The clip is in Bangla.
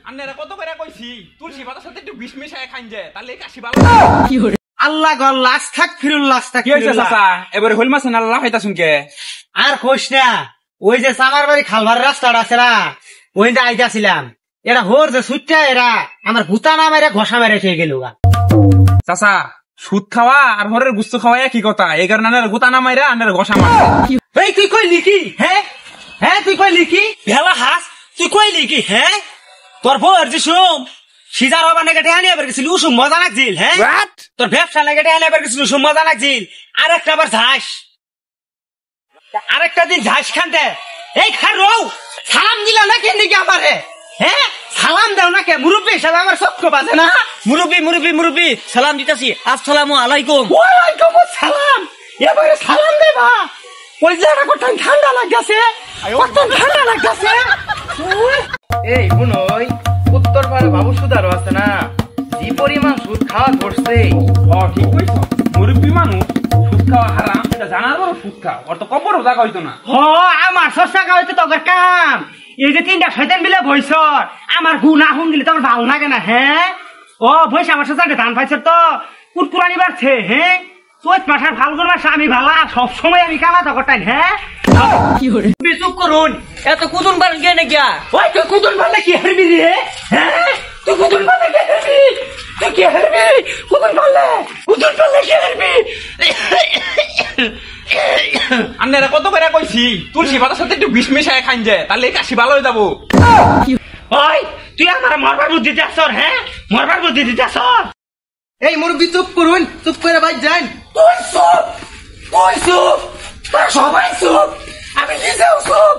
আন্নারা কত করে কইছি তুলসী পাতার সাথে একটু বিষ মিশায় খাইন যে তাহলে কাশি ভালো। আল্লাহ গো লাশ থাক ফিরুল লাশ থাক। কি হইছে চাচা এবারে হইল মাছ না আল্লাহ খাইতাছুন কে? আর কইস না, ওই যে সামার বাড়ি খালবার রাস্তাটা আছে না, ওইটা আইতাছিলাম, এরা হোর যে সুটটা এরা আমার ভুতা না মেরে ঘষা মেরে খেয়ে গেল। চাচা সুদ খাওয়া আর হরের গুস্ত খাওয়া একই কথা, এই কারণে আনার গুতা না মাইরা আনার ঘষা মারছে। এই তুই কইলি কি? হ্যাঁ তুই কইলি কি? ভেলা হাস তুই কইলি কি? হ্যাঁ তোর বউর যে শুম সিজার হবা নাকি টেহানি আবার গেছিল উসুম মজা লাগছিল। হ্যাঁ তোর ব্যবসা নাকি টেহানি আবার গেছিল উসুম মজা লাগছিল। আরেকটা আবার ঝাস, আরেকটা দিন ঝাস খানতে এই খার রও সালাম দিলা না কেন নাকি আমারে? হ্যাঁ সালাম দাও না কে? মুরব্বী হিসাবে আমার চক্ষু বাজে না? মুরব্বী সালাম দিতেছি। আসসালামু আলাইকুম। ওয়ালাইকুম আসসালাম। এবারে সালাম দেবা? ওই জায়গা কত ঠান্ডা লাগছে, কত ঠান্ডা লাগছে। এই বুনই উত্তর পাড়ে বাবু সুদারও আছে না, যে পরিমাণ সুদ খাওয়া ধরছে। ঠিক কইছ, মুরব্বী মানুষ সুদ খাওয়া হারাম এটা জানার পরও সুদ খাওয়া ওর তো কবরও জায়গা হইতো না। আমার সস্তা হইতো তোর কাম। এই যে তিনটা শয়তান মিলে বইছ আমার গুনা হুন দিলে তোমার ভালো লাগে না? হ্যাঁ ও বইস আমার সাথে ধান পাইছ তো কুটকুরানি বাড়ছে। হ্যাঁ চৈত মাসের ফাল্গুন মাসে আমি ভালা সবসময় আমি কালা তকটাই। হ্যাঁ চুপ করুন, এত কুদুন পারেন কে নাকি? ওই তুই কুদুন পারলে কি হারবি রে? হ্যাঁ তুই কুদুন পারলে কি হারবি? তুই কি হারবি? কুদুন পারলে কি হারবি? আন্নারা কত করে কইছি তুলসী পাতার সাথে একটু বিষ মিশায় খাইন যে তাহলে কাশি ভালো হয়ে যাবো। ওই তুই আমার মরবার বুদ্ধি দিতেছ? হ্যাঁ মরবার বুদ্ধি দিতেছ? এই মুরব্বী চুপ করুন, চুপ করে বাইর যান। তুই চুপ, সবাই চুপ, আমি নিজেও চুপ।